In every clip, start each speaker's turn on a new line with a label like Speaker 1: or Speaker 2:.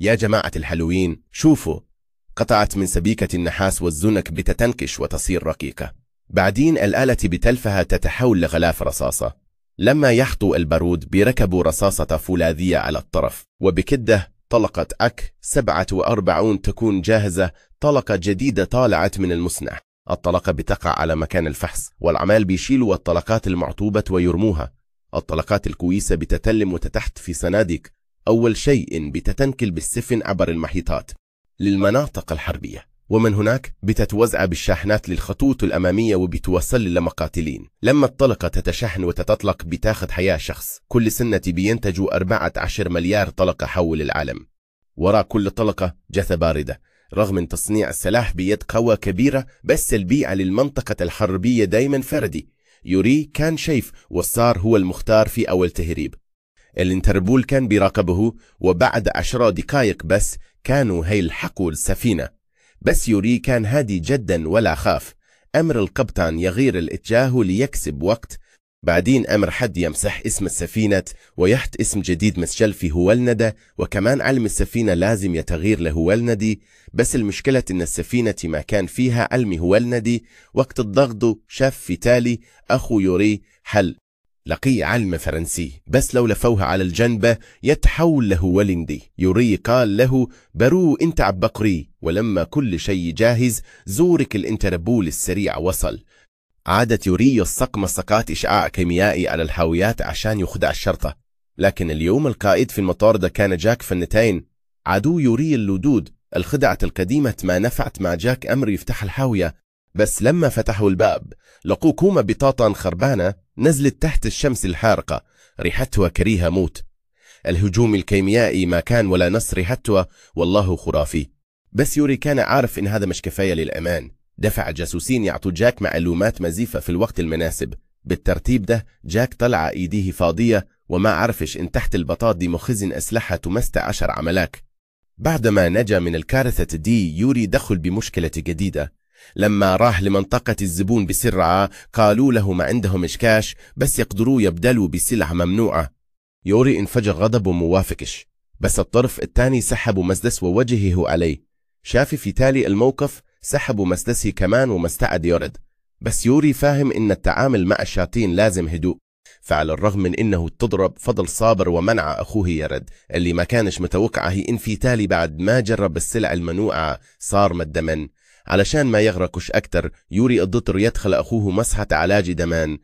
Speaker 1: يا جماعة الحلوين، شوفوا، قطعت من سبيكة النحاس والزنك بتتنكش وتصير رقيقة. بعدين الآلة بتلفها تتحول لغلاف رصاصة. لما يحطوا البارود بيركبوا رصاصة فولاذية على الطرف، وبكده طلقة أك 47 تكون جاهزة. طلقة جديدة طالعت من المصنع. الطلقة بتقع على مكان الفحص، والعمال بيشيلوا الطلقات المعطوبة ويرموها. الطلقات الكويسة بتتلم وتتحت في صناديق. أول شيء بتتنقل بالسفن عبر المحيطات للمناطق الحربية، ومن هناك بتتوزع بالشاحنات للخطوط الأمامية وبتوصل للمقاتلين. لما الطلقة تتشحن وتتطلق بتاخد حياة شخص. كل سنة بينتجوا 14 مليار طلقة حول العالم. وراء كل طلقة جثة باردة. رغم ان تصنيع السلاح بيد قوة كبيرة، بس البيئة للمنطقة الحربية دايما فردي. يوري كان شايف وصار هو المختار في أول تهريب. الانتربول كان بيراقبه، وبعد 10 دقائق بس كانوا هيلحقوا السفينة. بس يوري كان هادي جدا ولا خاف. أمر القبطان يغير الاتجاه ليكسب وقت. بعدين أمر حد يمسح اسم السفينة ويحط اسم جديد مسجل في هولندة، وكمان علم السفينة لازم يتغير لهولندي. بس المشكلة إن السفينة ما كان فيها علم هولندي. وقت الضغط شاف في تالي أخو يوري حل. لقي علم فرنسي، بس لو لفوها على الجنبة يتحول لهولندي. يوري قال له برو انت عبقري. ولما كل شيء جاهز زورك الانتربول السريع وصل. عادت يوري الصق مسقات إشعاع كيميائي على الحاويات عشان يخدع الشرطة. لكن اليوم القائد في المطاردة كان جاك فنتين. عدو يوري اللدود. الخدعة القديمة ما نفعت مع جاك. أمر يفتح الحاوية، بس لما فتحوا الباب لقوا كومة بطاطا خربانة نزلت تحت الشمس الحارقة. ريحتها كريهة موت. الهجوم الكيميائي ما كان ولا نص ريحتها، والله خرافي. بس يوري كان عارف إن هذا مش كفاية للأمان. دفع جاسوسين يعطوا جاك معلومات مزيفة في الوقت المناسب. بالترتيب ده جاك طلع ايديه فاضية، وما عرفش ان تحت البطاط دي مخزن اسلحة تمست 10 عملاك. بعدما نجا من الكارثة دي يوري دخل بمشكلة جديدة. لما راح لمنطقة الزبون بسرعة قالوا له ما عندهم إشكاش، بس يقدروا يبدلوا بسلعة ممنوعة. يوري انفجر غضب وموافقش، بس الطرف الثاني سحبوا مسدس ووجهه عليه. شاف في تالي الموقف سحبوا مسدسه كمان ومستعد يرد. بس يوري فاهم إن التعامل مع الشياطين لازم هدوء. فعلى الرغم من إنه تضرب فضل صابر ومنع أخوه يرد. اللي ما كانش متوقعه إن في تالي بعد ما جرب السلع المنوعة صار مدمن. علشان ما يغرقش أكتر يوري اضطر يدخل أخوه مصحة علاج دمان.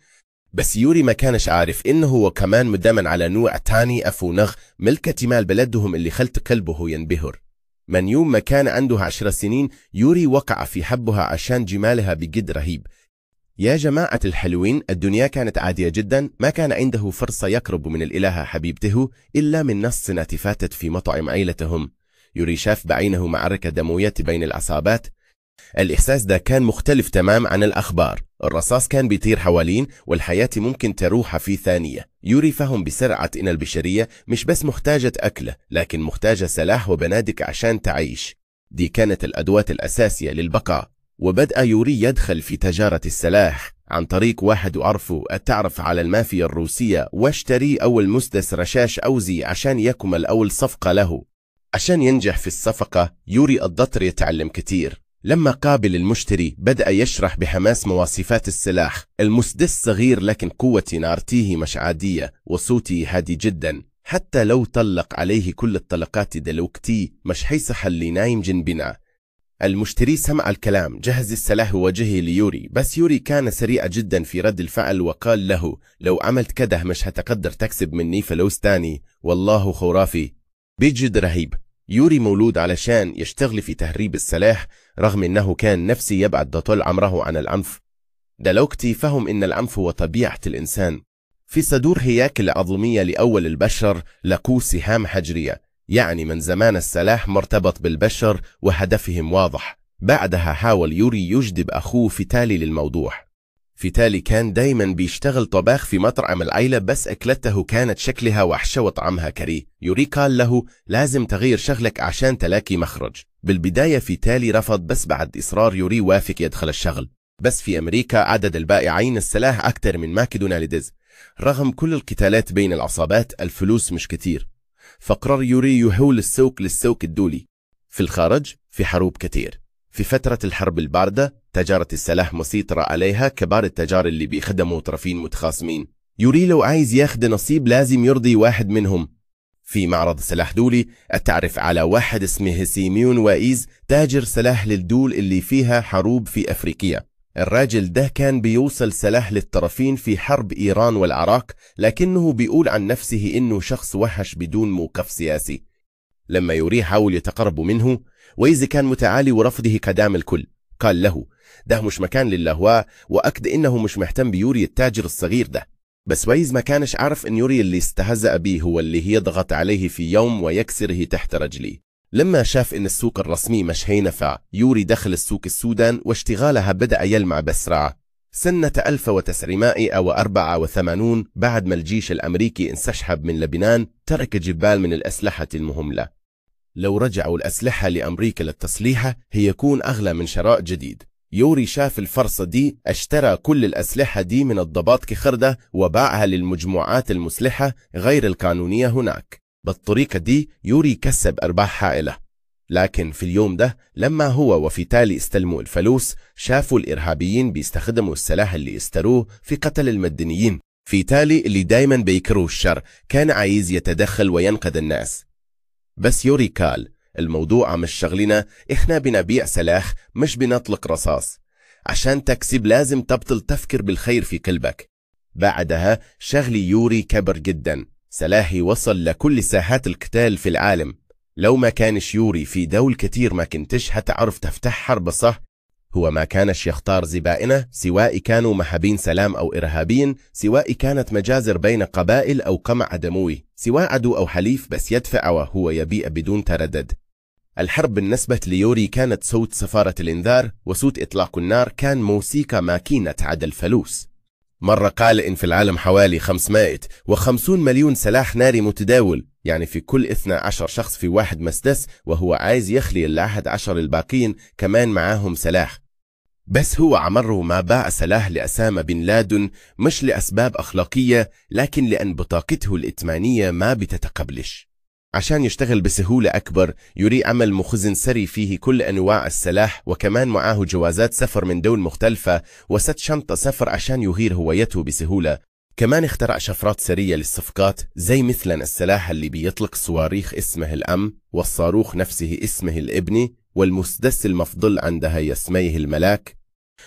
Speaker 1: بس يوري ما كانش عارف إنه هو كمان مدمن على نوع تاني أفونغ ملكة مال بلدهم اللي خلت قلبه ينبهر. من يوم ما كان عنده 10 سنين يوري وقع في حبها عشان جمالها بجد رهيب. يا جماعة الحلوين، الدنيا كانت عادية جدا. ما كان عنده فرصة يقرب من الإلهة حبيبته إلا من نص سنة فاتت في مطعم عيلتهم. يوري شاف بعينه معركة دموية بين العصابات. الإحساس ده كان مختلف تمام عن الأخبار. الرصاص كان بيطير حوالين، والحياة ممكن تروح في ثانية. يوري فهم بسرعة إن البشرية مش بس محتاجة أكله، لكن محتاجة سلاح وبنادق عشان تعيش. دي كانت الأدوات الأساسية للبقاء. وبدأ يوري يدخل في تجارة السلاح عن طريق واحد وعرفه التعرف على المافيا الروسية، واشتري أول مسدس رشاش أوزي عشان يكمل أول صفقة له. عشان ينجح في الصفقة يوري الضطر يتعلم كتير. لما قابل المشتري بدأ يشرح بحماس مواصفات السلاح. المسدس صغير لكن قوة نارته مش عادية، وصوتي هادي جدا. حتى لو طلق عليه كل الطلقات دلوقتي مش حيصح اللي نايم جنبنا. المشتري سمع الكلام، جهز السلاح ووجهه ليوري. بس يوري كان سريع جدا في رد الفعل وقال له لو عملت كده مش هتقدر تكسب مني فلوس تاني، والله خرافي بجد رهيب. يوري مولود علشان يشتغل في تهريب السلاح، رغم انه كان نفسي يبعد طول عمره عن العنف. دلوقتي فهم ان العنف هو طبيعة الانسان. في صدور هياكل عظمية لأول البشر لقوا سهام حجرية، يعني من زمان السلاح مرتبط بالبشر وهدفهم واضح. بعدها حاول يوري يجذب أخوه فيتالي للموضوع. فيتالي كان دايما بيشتغل طباخ في مطعم العيلة، بس أكلته كانت شكلها وحشة وطعمها كريه. يوري قال له لازم تغير شغلك عشان تلاقي مخرج. بالبداية فيتالي رفض، بس بعد إصرار يوري وافق يدخل الشغل. بس في أمريكا عدد البائعين السلاح أكثر من ماكدونالدز. رغم كل القتالات بين العصابات الفلوس مش كتير. فقرر يوري يحول السوق للسوق الدولي في الخارج في حروب كتير. في فترة الحرب الباردة تجارة السلاح مسيطرة عليها كبار التجار اللي بيخدموا طرفين متخاصمين. يوري لو عايز ياخد نصيب لازم يرضي واحد منهم. في معرض سلاح دولي اتعرف على واحد اسمه سيميون وايز تاجر سلاح للدول اللي فيها حروب في أفريقيا. الراجل ده كان بيوصل سلاح للطرفين في حرب إيران والعراق، لكنه بيقول عن نفسه إنه شخص وحش بدون موقف سياسي. لما يوري حاول يتقرب منه، ويز كان متعالي ورفضه كدام الكل. قال له ده مش مكان للهواء، وأكد إنه مش مهتم بيوري التاجر الصغير ده. بس ويز ما كانش عارف إن يوري اللي استهزأ به هو اللي يضغط عليه في يوم ويكسره تحت رجليه. لما شاف إن السوق الرسمي مش هينفع، يوري دخل السوق السودان واشتغالها بدأ يلمع بسرعة. سنة 1984 بعد ما الجيش الأمريكي انسحب من لبنان، ترك جبال من الأسلحة المهملة. لو رجعوا الأسلحة لأمريكا للتصليح هيكون أغلى من شراء جديد. يوري شاف الفرصة دي، اشترى كل الأسلحة دي من الضباط كخردة وباعها للمجموعات المسلحة غير القانونية هناك. بالطريقة دي يوري كسب أرباح هائلة. لكن في اليوم ده لما هو وفي تالي استلموا الفلوس، شافوا الإرهابيين بيستخدموا السلاح اللي اشتروه في قتل المدنيين. في تالي اللي دايما بيكرهوا الشر كان عايز يتدخل وينقذ الناس. بس يوري قال الموضوع مش شغلنا، احنا بنبيع سلاح مش بنطلق رصاص. عشان تكسب لازم تبطل تفكر بالخير في قلبك. بعدها شغل يوري كبر جدا، سلاحي وصل لكل ساحات القتال في العالم. لو ما كانش يوري في دول كتير ما كنتش هتعرف تفتح حرب صح. هو ما كانش يختار زبائنه، سواء كانوا محابين سلام أو إرهابيين، سواء كانت مجازر بين قبائل أو قمع دموي، سواء عدو أو حليف، بس يدفع وهو يبيع بدون تردد. الحرب بالنسبة ليوري كانت صوت سفارة الإنذار، وصوت إطلاق النار كان موسيقى ماكينة عدل فلوس. مرة قال إن في العالم حوالي 550 مليون سلاح ناري متداول، يعني في كل 12 شخص في واحد مسدس، وهو عايز يخلي ال11 الباقين كمان معاهم سلاح. بس هو عمره ما باع سلاح لأسامة بن لادن، مش لأسباب أخلاقية، لكن لأن بطاقته الائتمانية ما بتتقبلش. عشان يشتغل بسهولة أكبر، يوري عمل مخزن سري فيه كل أنواع السلاح، وكمان معاه جوازات سفر من دول مختلفة وست شنطة سفر عشان يغير هويته بسهولة. كمان اخترع شفرات سرية للصفقات، زي مثلا السلاح اللي بيطلق صواريخ اسمه الأم، والصاروخ نفسه اسمه الإبني، والمسدس المفضل عندها يسميه الملاك.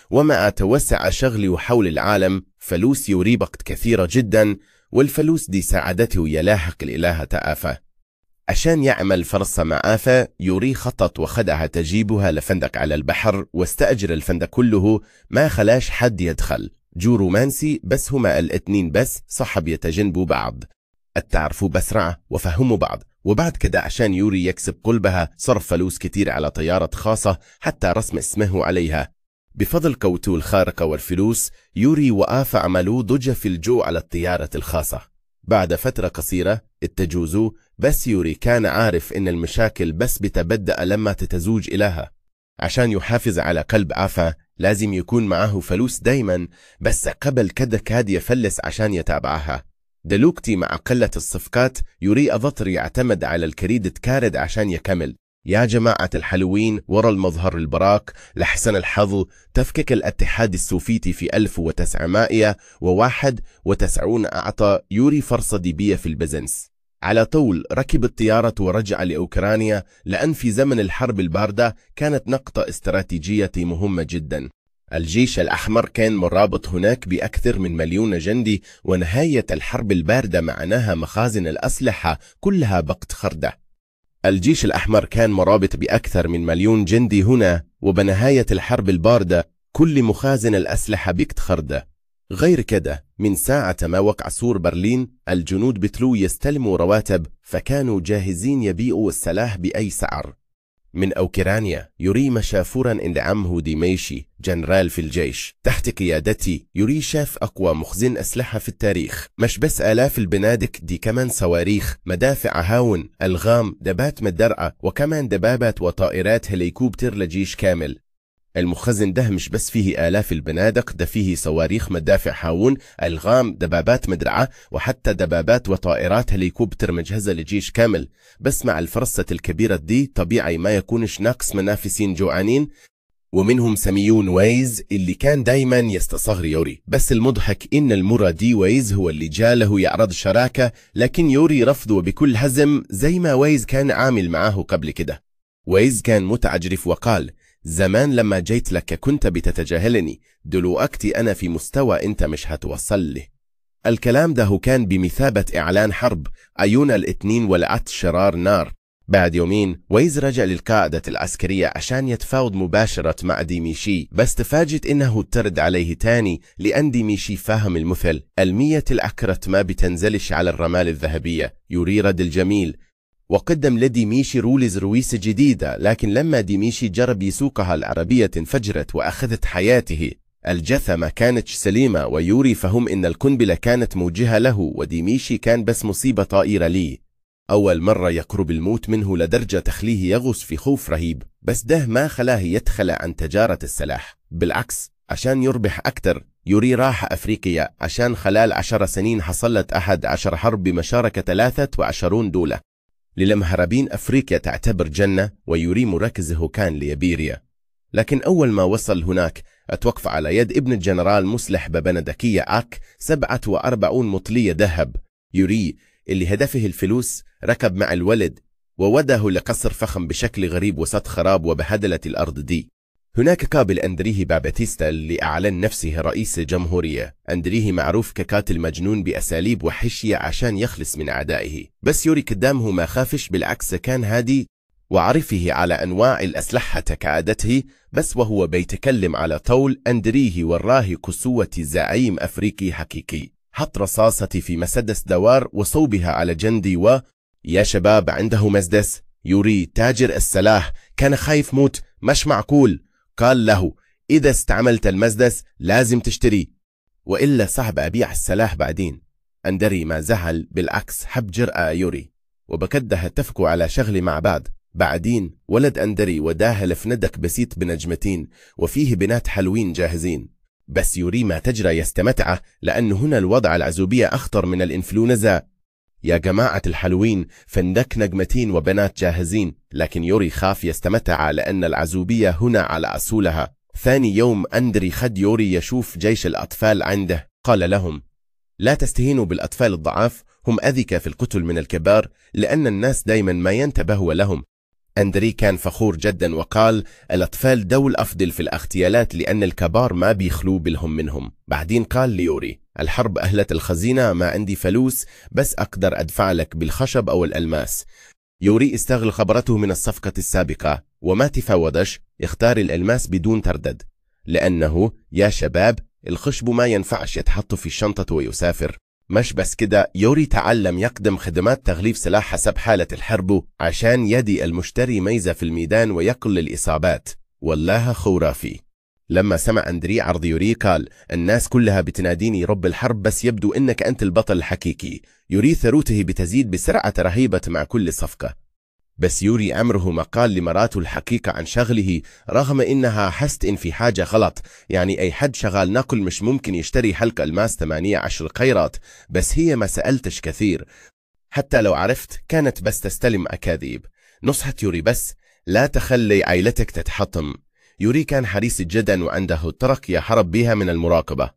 Speaker 1: ومع توسع شغله حول العالم، فلوس يوري بقت كثيرة جدا، والفلوس دي ساعدته يلاحق الإلهة آفة. عشان يعمل فرصة مع آفة، يوري خطط وخدعها تجيبها لفندق على البحر، واستأجر الفندق كله، ما خلاش حد يدخل. جو رومانسي، بس هما الاتنين بس صحب يتجنبوا بعض، اتعرفوا بسرعة وفهموا بعض. وبعد كده عشان يوري يكسب قلبها، صرف فلوس كتير على طيارة خاصة حتى رسم اسمه عليها. بفضل قوته الخارقة والفلوس، يوري وآفة عملوا ضجة في الجو على الطيارة الخاصة. بعد فترة قصيرة اتجوزوا، بس يوري كان عارف إن المشاكل بس بتبدأ لما تتزوج إلها. عشان يحافظ على قلب آفة لازم يكون معه فلوس دايما، بس قبل كده كاد يفلس عشان يتابعها. دلوقتي مع قلة الصفقات، يوري أضطر يعتمد على الكريدت كارد عشان يكمل. يا جماعة الحلوين، ورا المظهر البراق لحسن الحظ تفكك الاتحاد السوفيتي في 1991 أعطى يوري فرصة ديبية في البزنس. على طول ركب الطيارة ورجع لأوكرانيا، لأن في زمن الحرب الباردة كانت نقطة استراتيجية مهمة جدا. الجيش الأحمر كان مرابط هناك بأكثر من 1,000,000 جندي، ونهاية الحرب الباردة معناها مخازن الأسلحة كلها بقت خردة. الجيش الأحمر كان مرابط بأكثر من 1,000,000 جندي هنا، وبنهاية الحرب الباردة كل مخازن الأسلحة بقت خردة. غير كده، من ساعة ما وقع سور برلين الجنود بتلو يستلموا رواتب، فكانوا جاهزين يبيعوا السلاح بأي سعر. من أوكرانيا يوري مشى فورا عند عمه ديميشي جنرال في الجيش تحت قيادتي. يوري شاف أقوى مخزن أسلحة في التاريخ، مش بس آلاف البنادق دي، كمان صواريخ، مدافع هاون، ألغام، دبابات مدرعة، وكمان دبابات وطائرات هليكوبتر لجيش كامل. المخزن ده مش بس فيه آلاف البنادق، ده فيه صواريخ، مدافع هاون، ألغام، دبابات مدرعة، وحتى دبابات وطائرات هليكوبتر مجهزة لجيش كامل. بس مع الفرصة الكبيرة دي طبيعي ما يكونش ناقص منافسين جوعانين، ومنهم سميون ويز اللي كان دايما يستصغر يوري. بس المضحك إن المرة دي ويز هو اللي جاله يعرض شراكة، لكن يوري رفضه بكل هزم زي ما ويز كان عامل معاه قبل كده. ويز كان متعجرف وقال: زمان لما جيت لك كنت بتتجاهلني، دلوقتي أنا في مستوى أنت مش هتوصل لي. الكلام ده كان بمثابة إعلان حرب. عيون الاتنين ولعت شرار نار. بعد يومين ويز رجع للقاعدة العسكرية عشان يتفاوض مباشرة مع ديميشي، بس تفاجئ إنه ترد عليه تاني لأن ديميشي فاهم المثل: المية العكرة ما بتنزلش على الرمال الذهبية. يوري رد الجميل وقدم لديميشي رولز رويسة جديدة، لكن لما ديميشي جرب يسوقها العربية انفجرت وأخذت حياته. الجثة ما كانتش سليمة، ويوري فهم إن القنبلة كانت موجهة له، وديميشي كان بس مصيبة طائرة ليه. أول مرة يقرب الموت منه لدرجة تخليه يغوص في خوف رهيب، بس ده ما خلاه يتخلى عن تجارة السلاح. بالعكس، عشان يربح أكتر يوري راح أفريقيا، عشان خلال 10 سنين حصلت 11 حرب بمشاركة 23 دولة. للمهربين أفريقيا تعتبر جنة، ويوري مركزه كان ليبيريا. لكن أول ما وصل هناك اتوقف على يد ابن الجنرال مسلح ببندقية عك 47 مطلية ذهب. يوري اللي هدفه الفلوس ركب مع الولد ووده لقصر فخم بشكل غريب وسط خراب وبهدلة الأرض دي. هناك قابل أندريه باباتيستا اللي أعلن نفسه رئيس الجمهورية. أندريه معروف كقاتل مجنون بأساليب وحشية عشان يخلص من أعدائه، بس يوري قدامه ما خافش، بالعكس كان هادي وعرفه على أنواع الأسلحة كعادته. بس وهو بيتكلم على طول أندريه وراه قسوة زعيم أفريقي حقيقي. حط رصاصتي في مسدس دوار وصوبها على جندي يا شباب عنده مسدس. يوري تاجر السلاح كان خايف موت، مش معقول. قال له: إذا استعملت المسدس لازم تشتري، وإلا صعب أبيع السلاح بعدين. أندري ما زعل، بالعكس حب جرأة يوري، وبكده اتفقوا على شغل مع بعض. بعدين ولد أندري وداه لفندق بسيط بنجمتين وفيه بنات حلوين جاهزين. بس يوري ما تجرى يستمتع، لأن هنا الوضع العزوبية أخطر من الإنفلونزا. يا جماعة الحلوين، فندق نجمتين وبنات جاهزين، لكن يوري خاف يستمتع لأن العزوبية هنا على أصولها. ثاني يوم أندري خد يوري يشوف جيش الأطفال عنده. قال لهم: لا تستهينوا بالأطفال الضعاف، هم أذكى في القتل من الكبار، لأن الناس دايما ما ينتبهوا لهم. أندري كان فخور جدا وقال: الأطفال دول أفضل في الاغتيالات لأن الكبار ما بيخلوا بالهم منهم. بعدين قال ليوري: الحرب أهلت الخزينة، ما عندي فلوس، بس أقدر أدفع لك بالخشب أو الألماس. يوري استغل خبرته من الصفقة السابقة وما تفاوضش، اختار الألماس بدون تردد، لأنه يا شباب الخشب ما ينفعش يتحط في الشنطة ويسافر. مش بس كده، يوري تعلم يقدم خدمات تغليف سلاح حسب حالة الحرب عشان يدي المشتري ميزة في الميدان ويقل الإصابات. والله خرافي. لما سمع أندري عرض يوري قال: الناس كلها بتناديني رب الحرب، بس يبدو إنك أنت البطل الحقيقي. يوري ثروته بتزيد بسرعة رهيبة مع كل صفقة. بس يوري عمره ما قال لمراته الحقيقة عن شغله، رغم إنها حست إن في حاجة غلط. يعني أي حد شغال نقل مش ممكن يشتري حلقة الماس 18 قيراط. بس هي ما سألتش كثير، حتى لو عرفت كانت بس تستلم أكاذيب. نصحت يوري بس: لا تخلي عائلتك تتحطم. يوري كان حريص جدا وعنده طرق يهرب بها من المراقبة.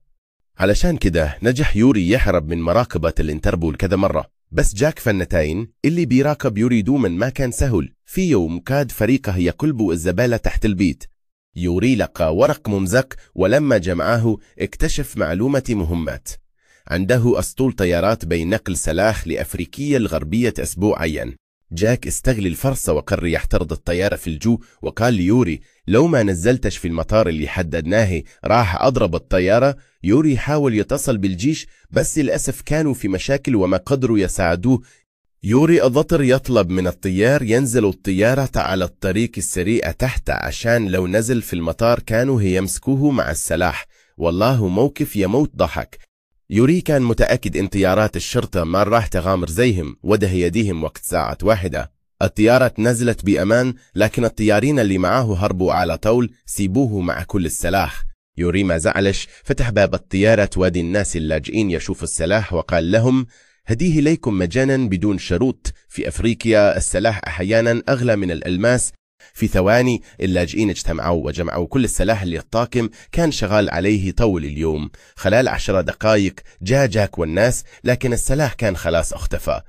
Speaker 1: علشان كده نجح يوري يهرب من مراقبة الانتربول كذا مرة. بس جاك فنتين اللي بيراقب يوري دوما ما كان سهل. في يوم كاد فريقه يقلبوا الزبالة تحت البيت. يوري لقى ورق ممزق، ولما جمعه اكتشف معلومة مهمات. عنده أسطول طيارات بين نقل سلاح لأفريقيا الغربية أسبوعيا. جاك استغل الفرصة وقرر يحترض الطيارة في الجو، وقال ليوري: لو ما نزلتش في المطار اللي حددناه راح أضرب الطيارة. يوري حاول يتصل بالجيش، بس للأسف كانوا في مشاكل وما قدروا يساعدوه. يوري أضطر يطلب من الطيار ينزل الطيارة على الطريق السريع تحت، عشان لو نزل في المطار كانوا يمسكوه مع السلاح. والله موقف يموت ضحك. يوري كان متأكد إن طيارات الشرطة ما راح تغامر زيهم، وده يديهم وقت ساعة واحدة. الطيارة نزلت بأمان، لكن الطيارين اللي معاه هربوا على طول، سيبوه مع كل السلاح. يوري ما زعلش، فتح باب الطيارة وادي الناس اللاجئين يشوفوا السلاح وقال لهم: هديه ليكم مجانا بدون شروط. في أفريقيا السلاح أحيانا أغلى من الألماس. في ثواني اللاجئين اجتمعوا وجمعوا كل السلاح اللي الطاقم كان شغال عليه طول اليوم. خلال 10 دقائق جاء جاك والناس، لكن السلاح كان خلاص اختفى.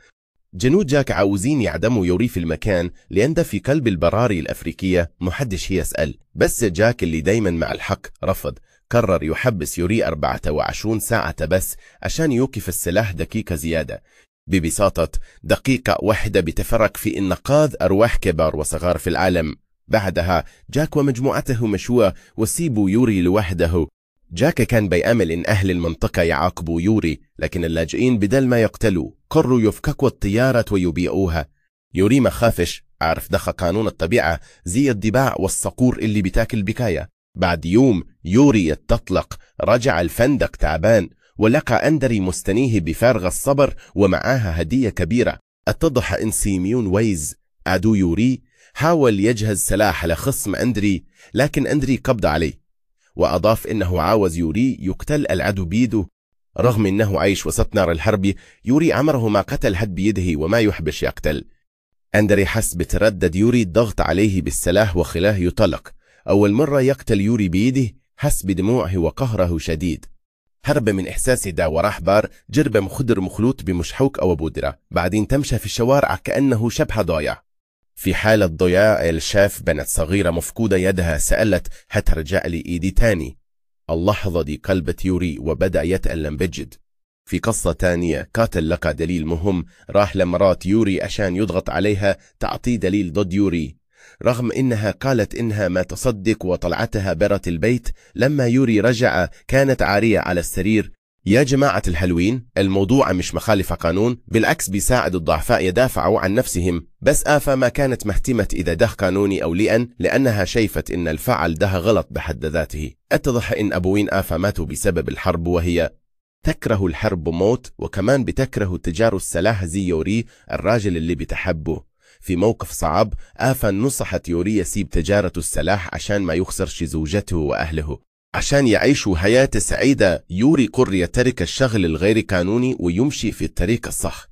Speaker 1: جنود جاك عاوزين يعدموا يوري في المكان لأن ده في قلب البراري الأفريقية، محدش يسأل. بس جاك اللي دايما مع الحق رفض، قرر يحبس يوري 24 ساعة بس عشان يوقف السلاح دقيقة زيادة. ببساطة دقيقة واحدة بتفرق في إنقاذ أرواح كبار وصغار في العالم. بعدها جاك ومجموعته مشوا وسيبوا يوري لوحده. جاك كان بيأمل إن أهل المنطقة يعاقبوا يوري، لكن اللاجئين بدل ما يقتلوا قرروا يفككوا الطيارة ويبيعوها. يوري ما خافش، عارف ده قانون الطبيعة، زي الضباع والصقور اللي بتاكل بكاية. بعد يوم يوري يتطلق، رجع الفندق تعبان ولقى أندري مستنيه بفارغ الصبر ومعاها هدية كبيرة. اتضح إن سيميون ويز عدو يوري حاول يجهز سلاح لخصم أندري، لكن أندري قبض عليه، وأضاف إنه عاوز يوري يقتل العدو بيده. رغم إنه عايش وسط نار الحرب، يوري عمره ما قتل حد بيده وما يحبش يقتل. أندري حس بتردد يوري الضغط عليه بالسلاح وخلاه يطلق. أول مرة يقتل يوري بيده حس بدموعه وقهره شديد. هرب من إحساسه ده وراح بار جرب مخدر مخلوط بمشحوك أو بودرة، بعدين تمشى في الشوارع كأنه شبح ضايع. في حالة ضياع شاف بنت صغيرة مفقودة يدها، سألت: هترجع لي إيدي تاني؟ اللحظة دي قلبت يوري وبدأ يتألم بجد. في قصة تانية قاتل لقى دليل مهم، راح لمرات يوري عشان يضغط عليها تعطيه دليل ضد يوري، رغم إنها قالت إنها ما تصدق وطلعتها برة البيت. لما يوري رجع كانت عارية على السرير. يا جماعة الحلوين، الموضوع مش مخالف قانون، بالعكس بيساعد الضعفاء يدافعوا عن نفسهم. بس آفا ما كانت مهتمة إذا ده قانوني أو لأنها شايفت إن الفعل ده غلط بحد ذاته. اتضح إن أبوين آفا ماتوا بسبب الحرب، وهي تكره الحرب موت، وكمان بتكره تجار السلاح زي يوري الراجل اللي بتحبه. في موقف صعب آفا نصحت يوري يسيب تجارة السلاح عشان ما يخسرش زوجته وأهله. عشان يعيشوا حياة سعيدة يوري قرر يترك الشغل الغير قانوني ويمشي في الطريق الصح.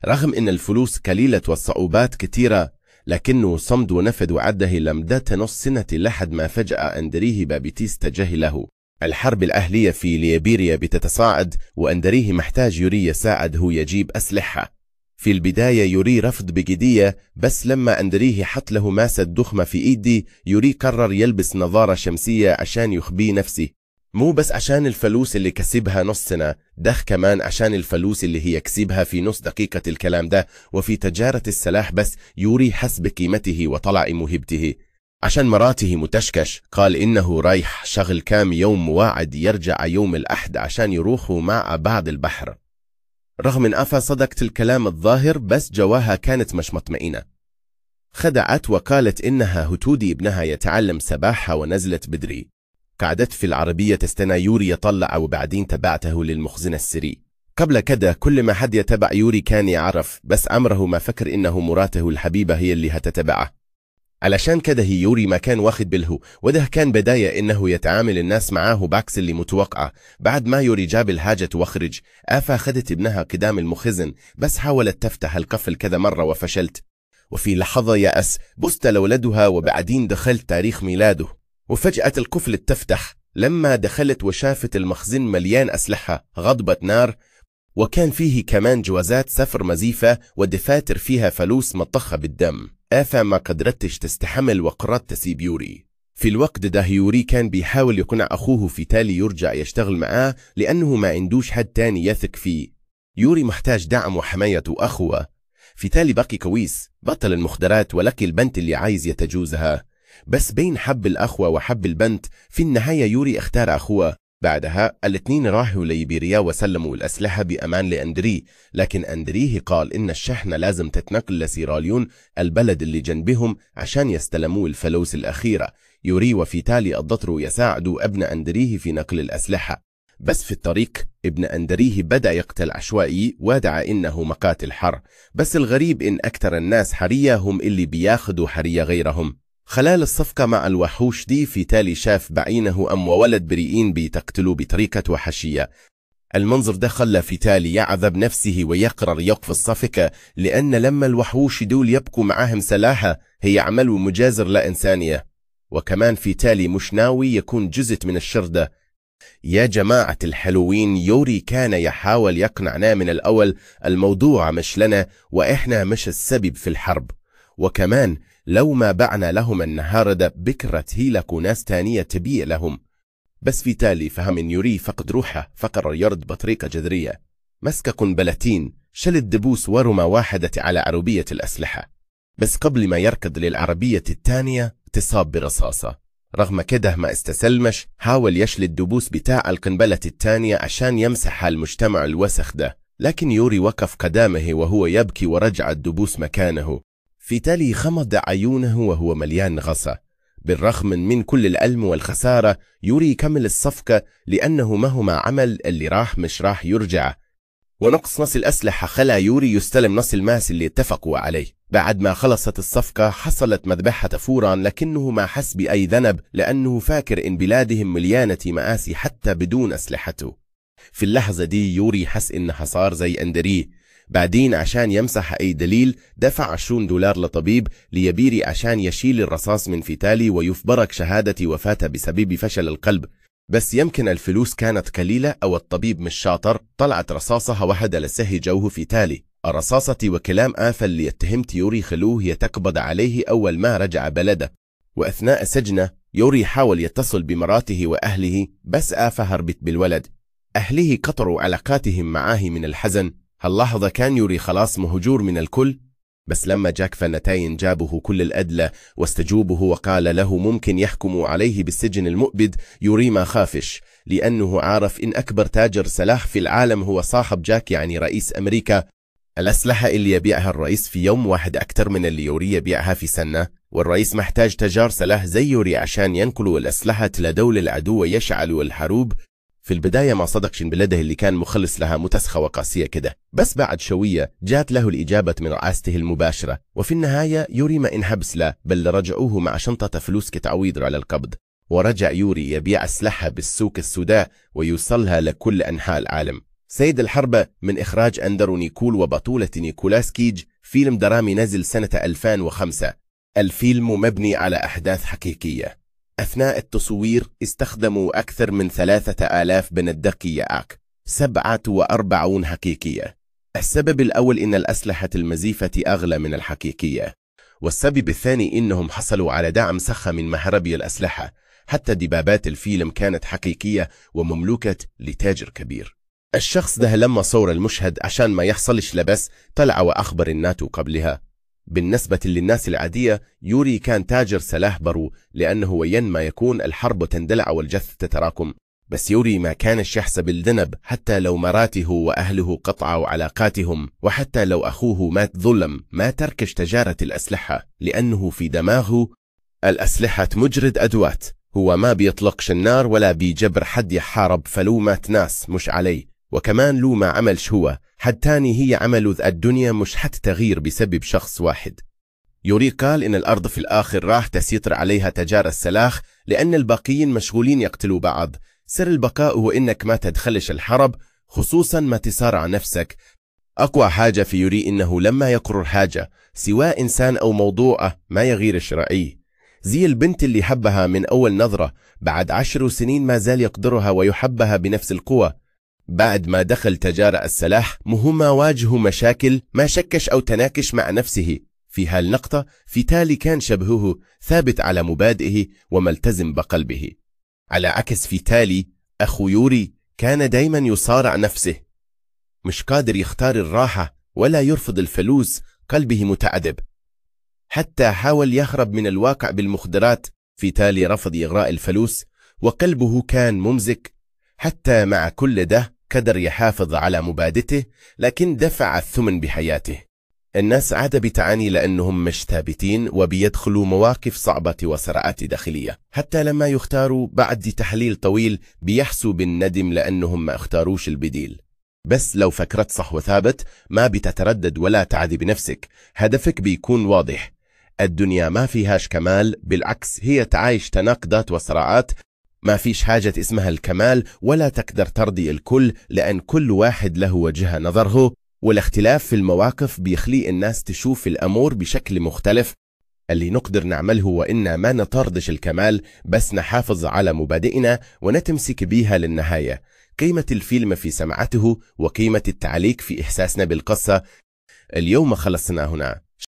Speaker 1: رغم إن الفلوس قليلة والصعوبات كثيرة، لكنه صمد ونفذ وعده لمدة نص سنة لحد ما فجأة أندريه بابتيس تجه له. الحرب الأهلية في ليبيريا بتتصاعد وأندريه محتاج يوري يساعده يجيب أسلحة. في البداية يوري رفض بجدية، بس لما أندريه حط له ماسة ضخمة في إيدي يوري قرر يلبس نظارة شمسية عشان يخبي نفسه. مو بس عشان الفلوس اللي كسبها نص سنة، ده كمان عشان الفلوس اللي هي كسبها في نص دقيقة الكلام ده. وفي تجارة السلاح بس يوري حس بقيمته وطلع موهبته. عشان مراته متشكش قال إنه رايح شغل كام يوم مواعد يرجع يوم الأحد عشان يروحوا مع بعض البحر. رغم إن آفا صدقت الكلام الظاهر، بس جواها كانت مش مطمئنة. خدعت وقالت إنها هتودي ابنها يتعلم سباحة ونزلت بدري. قعدت في العربية تستنى يوري يطلع، وبعدين تبعته للمخزن السري. قبل كده كل ما حد يتبع يوري كان يعرف، بس عمره ما فكر إنه مراته الحبيبة هي اللي هتتبعه. علشان كده يوري ما كان واخد باله، وده كان بداية إنه يتعامل الناس معاه بعكس اللي متوقع. بعد ما يوري جاب الحاجة وخرج، آفا خدت ابنها قدام المخزن، بس حاولت تفتح القفل كذا مرة وفشلت. وفي لحظة يأس بصت لولدها، وبعدين دخلت تاريخ ميلاده، وفجأة القفل اتفتح. لما دخلت وشافت المخزن مليان أسلحة غضبت نار، وكان فيه كمان جوازات سفر مزيفة ودفاتر فيها فلوس مطخة بالدم. آفا ما قدرتش تستحمل وقررت تسيب يوري. في الوقت ده يوري كان بيحاول يقنع أخوه في تالي يرجع يشتغل معاه، لأنه ما عندوش حد تاني يثق فيه. يوري محتاج دعم وحماية وأخوة. في تالي بقي كويس، بطل المخدرات ولقي البنت اللي عايز يتجوزها. بس بين حب الأخوة وحب البنت، في النهاية يوري اختار أخوه. بعدها الاثنين راحوا ليبيريا وسلموا الأسلحة بأمان لأندري، لكن أندريه قال إن الشحنة لازم تتنقل لسيراليون البلد اللي جنبهم عشان يستلموا الفلوس الأخيرة. يوري وفي تالي الضطروا يساعدوا ابن أندريه في نقل الأسلحة. بس في الطريق ابن أندريه بدأ يقتل عشوائي وادعى إنه مقاتل حر، بس الغريب إن أكثر الناس حرية هم اللي بياخدوا حرية غيرهم. خلال الصفقة مع الوحوش دي في تالي شاف بعينه أم وولد بريئين بيتقتلوا بطريقة وحشية. المنظر ده خلى في تالي يعذب نفسه ويقرر يوقف الصفقة، لأن لما الوحوش دول يبقوا معاهم سلاحة هي عمل مجازر لا إنسانية، وكمان في تالي مش ناوي يكون جزء من الشردة. يا جماعة الحلوين، يوري كان يحاول يقنعنا من الأول الموضوع مش لنا وإحنا مش السبب في الحرب، وكمان لو ما بعنا لهم النهار ده بكرة هيلكوا ناس تانية تبيع لهم. بس في تالي فهم إن يوري فقد روحه، فقرر يرد بطريقة جذرية. مسك قنبلتين، شل الدبوس ورمى واحدة على عربية الأسلحة، بس قبل ما يركض للعربية الثانية تصاب برصاصة. رغم كده ما استسلمش، حاول يشل الدبوس بتاع القنبلة الثانية عشان يمسح المجتمع الوسخ ده، لكن يوري وقف قدامه وهو يبكي ورجع الدبوس مكانه. في تالي خمد عيونه وهو مليان غصة. بالرغم من كل الألم والخسارة يوري يكمل الصفقة، لأنه مهما عمل اللي راح مش راح يرجع. ونقص نص الأسلحة خلى يوري يستلم نص الماس اللي اتفقوا عليه. بعد ما خلصت الصفقة حصلت مذبحة فورا، لكنه ما حس بأي ذنب لأنه فاكر إن بلادهم مليانة مآسي حتى بدون أسلحته. في اللحظة دي يوري حس إنها صار زي أندريه. بعدين عشان يمسح أي دليل دفع 20 دولار لطبيب ليبيري عشان يشيل الرصاص من في تالي ويفبرك شهادة وفاته بسبب فشل القلب. بس يمكن الفلوس كانت قليلة أو الطبيب مش شاطر. طلعت رصاصها واحدة لسهي جوه في تالي. الرصاصة وكلام آفة اللي يتهمت يوري خلوه يتقبض عليه أول ما رجع بلده. وأثناء سجنه يوري حاول يتصل بمراته وأهله، بس آفة هربت بالولد. أهله قطعوا علاقاتهم معاه من الحزن. هاللحظة كان يوري خلاص مهجور من الكل. بس لما جاك فنتاين جابه كل الأدلة واستجوبه وقال له ممكن يحكموا عليه بالسجن المؤبد، يوري ما خافش، لأنه عارف إن أكبر تاجر سلاح في العالم هو صاحب جاك، يعني رئيس أمريكا. الأسلحة اللي يبيعها الرئيس في يوم واحد أكتر من اللي يوري يبيعها في سنة، والرئيس محتاج تجار سلاح زي يوري عشان ينقلوا الأسلحة لدولة العدو ويشعلوا الحروب. في البداية ما صدقش إن بلده اللي كان مخلص لها متسخة وقاسية كده، بس بعد شوية جات له الإجابة من رئاسته المباشرة. وفي النهاية يوري ما انحبس له، بل رجعوه مع شنطة فلوس كتعويض على القبض. ورجع يوري يبيع أسلحة بالسوق السوداء ويوصلها لكل أنحاء العالم. سيد الحربة من إخراج أندرو نيكول وبطولة نيكولاس كيج، فيلم درامي نزل سنة 2005. الفيلم مبني على أحداث حقيقية. أثناء التصوير استخدموا أكثر من 3000 بندقية 47 حقيقية. السبب الأول إن الأسلحة المزيفة أغلى من الحقيقية، والسبب الثاني إنهم حصلوا على دعم سخة من مهربي الأسلحة. حتى دبابات الفيلم كانت حقيقية ومملوكة لتاجر كبير. الشخص ده لما صور المشهد عشان ما يحصلش لبس طلع وأخبر الناتو قبلها. بالنسبة للناس العادية يوري كان تاجر سلاح برو، لأنه وينما يكون الحرب تندلع والجث تتراكم. بس يوري ما كانش يحسب الذنب، حتى لو مراته وأهله قطعوا علاقاتهم، وحتى لو أخوه مات ظلم ما تركش تجارة الأسلحة، لأنه في دماغه الأسلحة مجرد أدوات. هو ما بيطلقش النار ولا بيجبر حد يحارب، فلو مات ناس مش عليه. وكمان لو ما عملش هو حد تاني، هي عمله الدنيا مش حتتغير بسبب شخص واحد. يوري قال إن الأرض في الآخر راح تسيطر عليها تجار السلاح، لأن الباقيين مشغولين يقتلوا بعض. سر البقاء هو إنك ما تدخلش الحرب، خصوصا ما تصارع نفسك. أقوى حاجة في يوري إنه لما يقرر حاجة سواء إنسان أو موضوعه ما يغيرش رأيه. زي البنت اللي حبها من أول نظرة، بعد 10 سنين ما زال يقدرها ويحبها بنفس القوة. بعد ما دخل تجار السلاح مهما واجهوا مشاكل ما شكش أو تناكش مع نفسه. في هالنقطة في تالي كان شبهه ثابت على مبادئه وملتزم بقلبه، على عكس في تالي أخو يوري كان دايما يصارع نفسه، مش قادر يختار الراحة ولا يرفض الفلوس. قلبه متعذب، حتى حاول يهرب من الواقع بالمخدرات. في تالي رفض إغراء الفلوس وقلبه كان ممزك. حتى مع كل ده قدر يحافظ على مبادئه، لكن دفع الثمن بحياته. الناس عادة بتعاني لأنهم مش ثابتين وبيدخلوا مواقف صعبة وصراعات داخلية. حتى لما يختاروا بعد تحليل طويل بيحسوا بالندم لأنهم ما اختاروش البديل. بس لو فكرت صح وثابت ما بتتردد ولا تعدي بنفسك، هدفك بيكون واضح. الدنيا ما فيهاش كمال، بالعكس هي تعايش تناقضات وصراعات. ما فيش حاجة اسمها الكمال ولا تقدر ترضي الكل، لأن كل واحد له وجهة نظره، والاختلاف في المواقف بيخلي الناس تشوف الأمور بشكل مختلف. اللي نقدر نعمله هو إن ما نطردش الكمال، بس نحافظ على مبادئنا ونتمسك بيها للنهاية. قيمة الفيلم في سمعته وقيمة التعليق في إحساسنا بالقصة. اليوم خلصنا هنا.